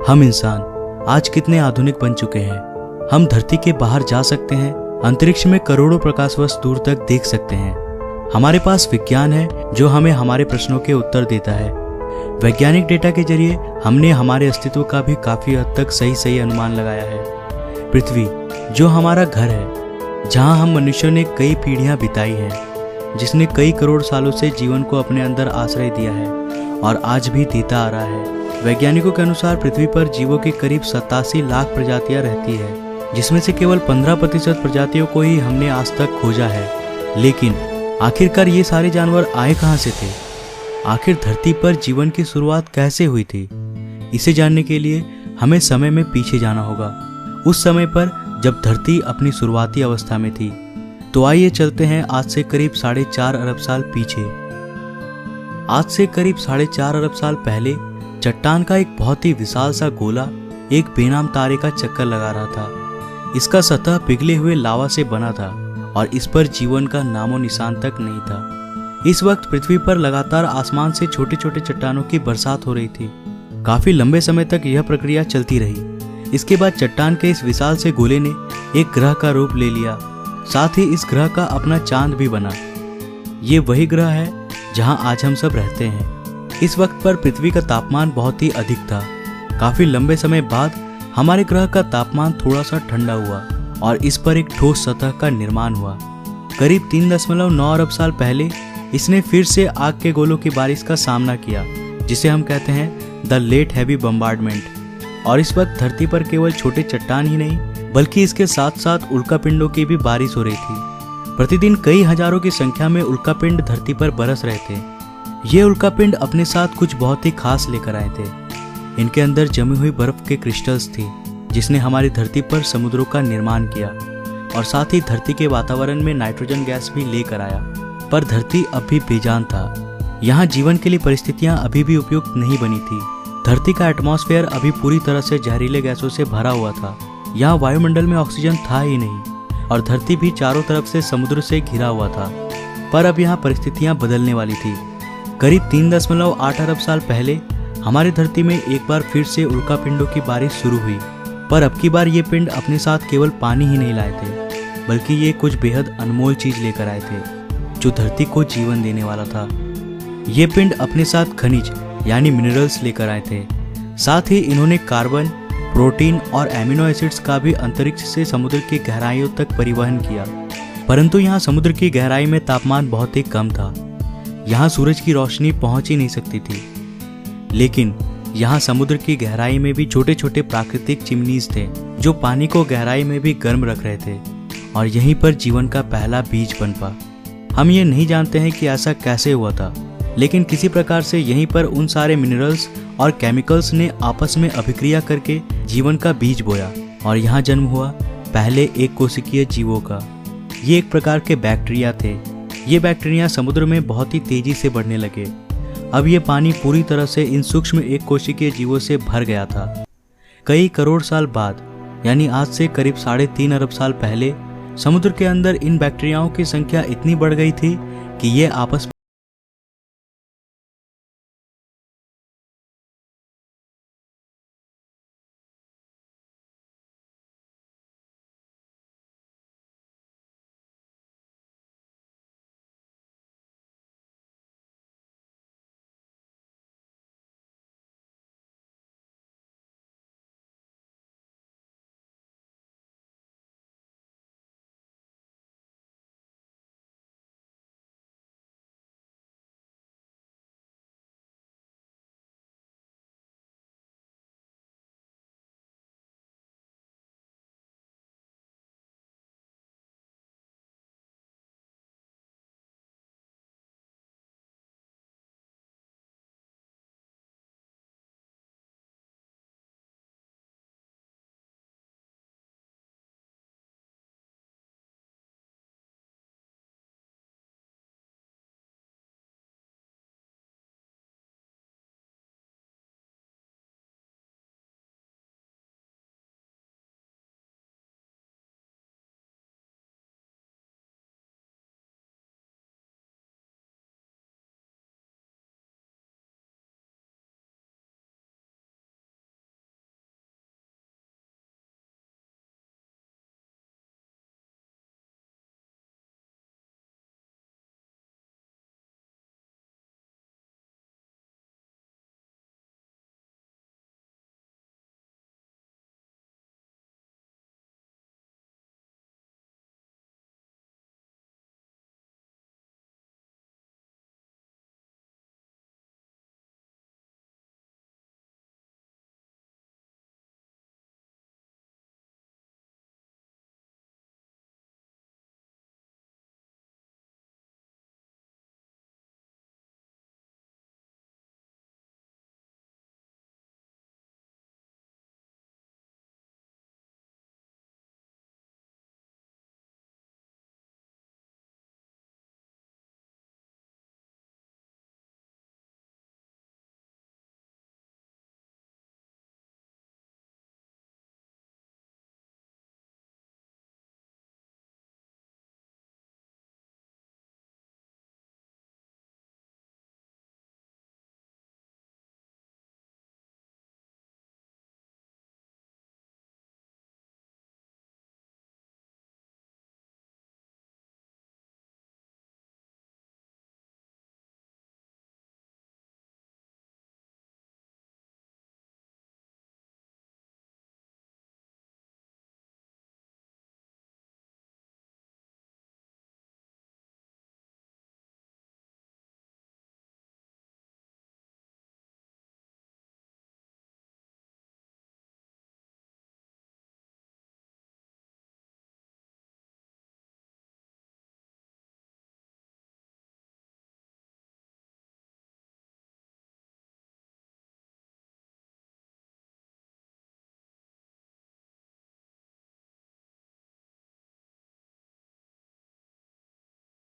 हम इंसान आज कितने आधुनिक बन चुके हैं। हम धरती के बाहर जा सकते हैं, अंतरिक्ष में करोड़ों प्रकाश वर्ष दूर तक देख सकते हैं। हमारे पास विज्ञान है जो हमें हमारे प्रश्नों के उत्तर देता है। वैज्ञानिक डेटा के जरिए हमने हमारे अस्तित्व का भी काफी हद तक सही अनुमान लगाया है। पृथ्वी जो हमारा घर है, जहां हम मनुष्यों ने कई पीढ़ियां बिताई हैं, जिसने कई करोड़ सालों से जीवन को अपने अंदर आश्रय दिया है और आज भी देता आ रहा है। वैज्ञानिकों के अनुसार पृथ्वी पर जीवों की करीब 87 लाख प्रजातियां रहती है, जिसमें से केवल 15% प्रजातियों को ही हमने आज तक खोजा है। लेकिन आखिरकार ये सारे जानवर आए कहां से थे? आखिर धरती पर जीवन की शुरुआत कैसे हुई थी? इसे जानने के लिए हमें समय में पीछे जाना होगा, उस समय पर जब धरती अपनी शुरुआती अवस्था में थी। तो आइए चलते हैं आज से करीब 4.5 अरब साल पीछे। आज से करीब 4.5 अरब साल पहले चट्टान का एक बहुत ही विशाल सा गोला एक बेनाम तारे का चक्कर लगा रहा था। इसका सतह पिघले हुए लावा से बना था और इस पर जीवन का नामो निशान तक नहीं था। इस वक्त पृथ्वी पर लगातार आसमान से छोटे छोटे चट्टानों की बरसात हो रही थी। काफी लंबे समय तक यह प्रक्रिया चलती रही। इसके बाद चट्टान के इस विशाल से गोले ने एक ग्रह का रूप ले लिया। साथ ही इस ग्रह का अपना चांद भी बना। ये वही ग्रह है जहां आज हम सब रहते हैं। इस वक्त पर पृथ्वी का तापमान बहुत ही अधिक था। काफी लंबे समय बाद हमारे ग्रह का तापमान थोड़ा सा ठंडा हुआ और इस पर एक ठोस सतह का निर्माण हुआ। करीब 3.9 अरब साल पहले इसने फिर से आग के गोलों की बारिश का सामना किया, जिसे हम कहते हैं द लेट हैवी बम्बार्डमेंट। और इस वक्त धरती पर केवल छोटे चट्टान ही नहीं, बल्कि इसके साथ साथ उल्कापिंडों की भी बारिश हो रही थी। प्रतिदिन कई हजारों की संख्या में उल्कापिंड धरती पर बरस रहे थे। ये उल्कापिंड अपने साथ कुछ बहुत ही खास लेकर आए थे। इनके अंदर जमी हुई बर्फ के क्रिस्टल्स थी, जिसने हमारी धरती पर समुद्रों का निर्माण किया और साथ ही धरती के वातावरण में नाइट्रोजन गैस भी लेकर आया। पर धरती अब भी बेजान था। यहाँ जीवन के लिए परिस्थितियां अभी भी उपयुक्त नहीं बनी थी। धरती का एटमॉस्फेयर अभी पूरी तरह से जहरीले गैसों से भरा हुआ था। यहाँ वायुमंडल में ऑक्सीजन था ही नहीं और धरती भी चारों तरफ से समुद्र से घिरा हुआ था। पर अब यहाँ परिस्थितियां बदलने वाली थी। करीब 3.8 अरब साल पहले हमारी धरती में एक बार फिर से उल्कापिंडों की बारिश शुरू हुई। पर अब की बार ये पिंड अपने साथ केवल पानी ही नहीं लाए थे, बल्कि ये कुछ बेहद अनमोल चीज लेकर आए थे, जो धरती को जीवन देने वाला था। ये पिंड अपने साथ खनिज यानी मिनरल्स लेकर आए थे। साथ ही इन्होंने कार्बन, प्रोटीन और एमिनो एसिड्स का भी अंतरिक्ष से समुद्र की गहराइयों तक परिवहन किया। परंतु यहाँ समुद्र की गहराई में तापमान बहुत ही कम था। यहाँ सूरज की रोशनी पहुंच ही नहीं सकती थी। लेकिन यहाँ समुद्र की गहराई में भी छोटे छोटे प्राकृतिक चिमनीज थे, जो पानी को गहराई में भी गर्म रख रहे थे और यहीं पर जीवन का पहला बीज पनपा। हम ये नहीं जानते हैं कि ऐसा कैसे हुआ था, लेकिन किसी प्रकार से यहीं पर उन सारे मिनरल्स और केमिकल्स ने आपस में अभिक्रिया करके जीवन का बीज बोया और यहाँ जन्म हुआ पहले एक कोशिकीय जीवों का। ये एक प्रकार के बैक्टीरिया थे। ये बैक्टीरिया समुद्र में बहुत ही तेजी से बढ़ने लगे। अब ये पानी पूरी तरह से इन सूक्ष्म एक कोशिकीय जीवों से भर गया था। कई करोड़ साल बाद, यानी आज से करीब 3.5 अरब साल पहले, समुद्र के अंदर इन बैक्टीरियाओं की संख्या इतनी बढ़ गई थी कि ये आपस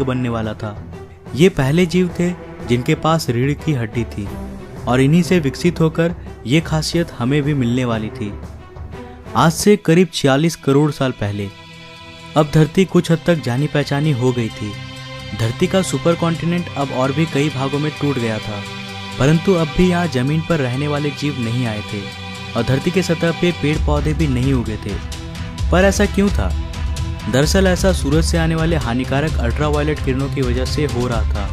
बनने वाला था। ये पहले जीव थे जिनके पास रीढ़ की हड्डी थी और इन्हीं से विकसित होकर ये खासियत हमें भी मिलने वाली थी। आज से करीब 46 करोड़ साल पहले अब धरती कुछ हद तक जानी पहचानी हो गई थी। धरती का सुपर कॉन्टिनेंट अब और भी कई भागों में टूट गया था, परंतु अब भी यहाँ जमीन पर रहने वाले जीव नहीं आए थे और धरती के सतह पे पेड़ पौधे भी नहीं उगे थे। पर ऐसा क्यों था? दरअसल ऐसा सूरज से आने वाले हानिकारक अल्ट्रावायलेट किरणों की वजह से हो रहा था।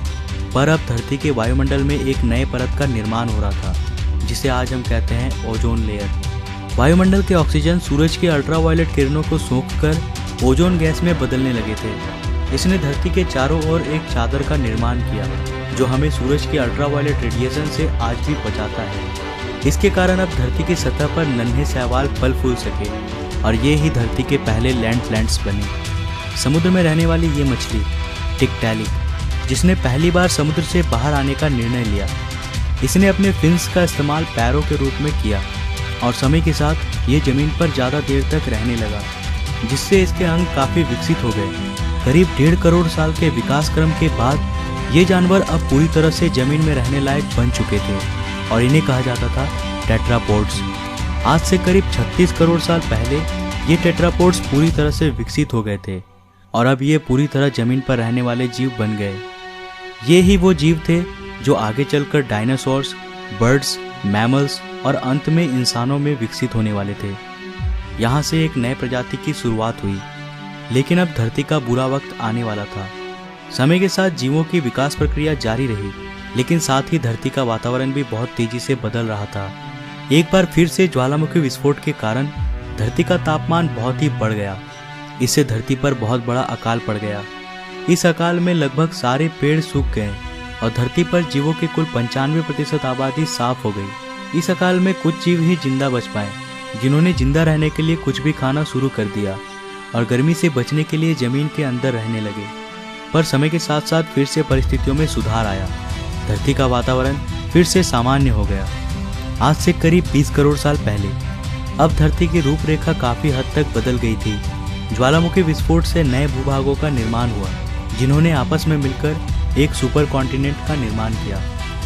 पर अब धरती के वायुमंडल में एक नए परत का निर्माण हो रहा था, जिसे आज हम कहते हैं ओजोन लेयर। वायुमंडल के ऑक्सीजन सूरज की अल्ट्रावायलेट किरणों को सोखकर ओजोन गैस में बदलने लगे थे। इसने धरती के चारों ओर एक चादर का निर्माण किया, जो हमें सूरज की अल्ट्रावायलेट रेडिएशन से आज भी बचाता है। इसके कारण अब धरती की सतह पर नन्हे शैवाल फल फूल सके और ये ही धरती के पहले लैंड प्लांट्स बने। समुद्र में रहने वाली ये मछली टिकटैलिक, जिसने पहली बार समुद्र से बाहर आने का निर्णय लिया, इसने अपने फिन्स का इस्तेमाल पैरों के रूप में किया और समय के साथ ये जमीन पर ज़्यादा देर तक रहने लगा, जिससे इसके अंग काफ़ी विकसित हो गए। करीब 1.5 करोड़ साल के विकास क्रम के बाद ये जानवर अब पूरी तरह से जमीन में रहने लायक बन चुके थे और इन्हें कहा जाता था टेट्रापोड्स। आज से करीब 36 करोड़ साल पहले ये टेट्रापोड्स पूरी तरह से विकसित हो गए थे और अब ये पूरी तरह जमीन पर रहने वाले जीव बन गए। ये ही वो जीव थे जो आगे चलकर डायनासोर्स, बर्ड्स, मैमल्स और अंत में इंसानों में विकसित होने वाले थे। यहाँ से एक नए प्रजाति की शुरुआत हुई, लेकिन अब धरती का बुरा वक्त आने वाला था। समय के साथ जीवों की विकास प्रक्रिया जारी रही, लेकिन साथ ही धरती का वातावरण भी बहुत तेजी से बदल रहा था। एक बार फिर से ज्वालामुखी विस्फोट के कारण धरती का तापमान बहुत ही बढ़ गया। इससे धरती पर बहुत बड़ा अकाल पड़ गया। इस अकाल में लगभग सारे पेड़ सूख गए और धरती पर जीवों की कुल 95% आबादी साफ हो गई। इस अकाल में कुछ जीव ही जिंदा बच पाए, जिन्होंने जिंदा रहने के लिए कुछ भी खाना शुरू कर दिया और गर्मी से बचने के लिए जमीन के अंदर रहने लगे। पर समय के साथ साथ फिर से परिस्थितियों में सुधार आया। धरती का वातावरण फिर से सामान्य हो गया। आज से करीब 20 करोड़ साल पहले अब धरती की रूपरेखा काफी हद तक बदल गई थी। ज्वालामुखी विस्फोट से नए भूभागों का निर्माण हुआ, जिन्होंने आपस में मिलकर एक सुपर कॉन्टिनेंट का निर्माण किया,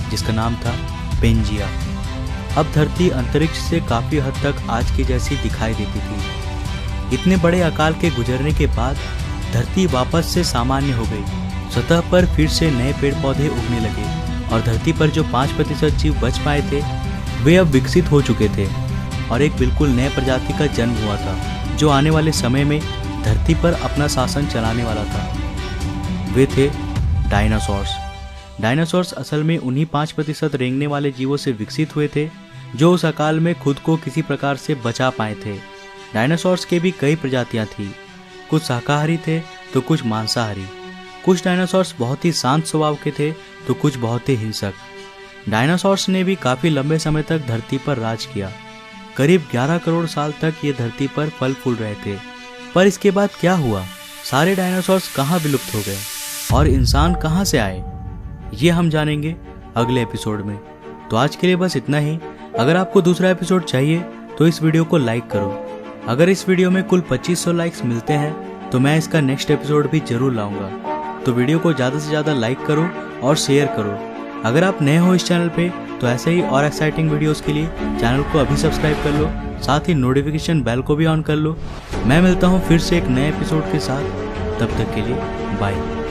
जिसका नाम था पेंजिया। अब धरती अंतरिक्ष से काफी हद तक आज की जैसी दिखाई देती थी। इतने बड़े अकाल के गुजरने के बाद धरती वापस से सामान्य हो गई। सतह पर फिर से नए पेड़ पौधे उगने लगे और धरती पर जो 5% जीव बच पाए थे, वे अब विकसित हो चुके थे और एक बिल्कुल नए प्रजाति का जन्म हुआ था, जो आने वाले समय में धरती पर अपना शासन चलाने वाला था। वे थे डायनासोर्स। डायनासोर्स असल में उन्हीं 5% रेंगने वाले जीवों से विकसित हुए थे, जो उस अकाल में खुद को किसी प्रकार से बचा पाए थे। डायनासोर्स के भी कई प्रजातियां थी, कुछ शाकाहारी थे तो कुछ मांसाहारी। कुछ डायनासोर्स बहुत ही शांत स्वभाव के थे तो कुछ बहुत ही हिंसक। डायनासोर्स ने भी काफी लंबे समय तक धरती पर राज किया। करीब 11 करोड़ साल तक ये धरती पर फल फूल रहे थे। पर इसके बाद क्या हुआ? सारे डायनासोर्स कहाँ विलुप्त हो गए और इंसान कहाँ से आए? ये हम जानेंगे अगले एपिसोड में। तो आज के लिए बस इतना ही। अगर आपको दूसरा एपिसोड चाहिए तो इस वीडियो को लाइक करो। अगर इस वीडियो में कुल 2500 लाइक्स मिलते हैं तो मैं इसका नेक्स्ट एपिसोड भी जरूर लाऊंगा। तो वीडियो को ज़्यादा से ज़्यादा लाइक करो और शेयर करो। अगर आप नए हो इस चैनल पे तो ऐसे ही और एक्साइटिंग वीडियोस के लिए चैनल को अभी सब्सक्राइब कर लो, साथ ही नोटिफिकेशन बेल को भी ऑन कर लो। मैं मिलता हूँ फिर से एक नए एपिसोड के साथ। तब तक के लिए बाय।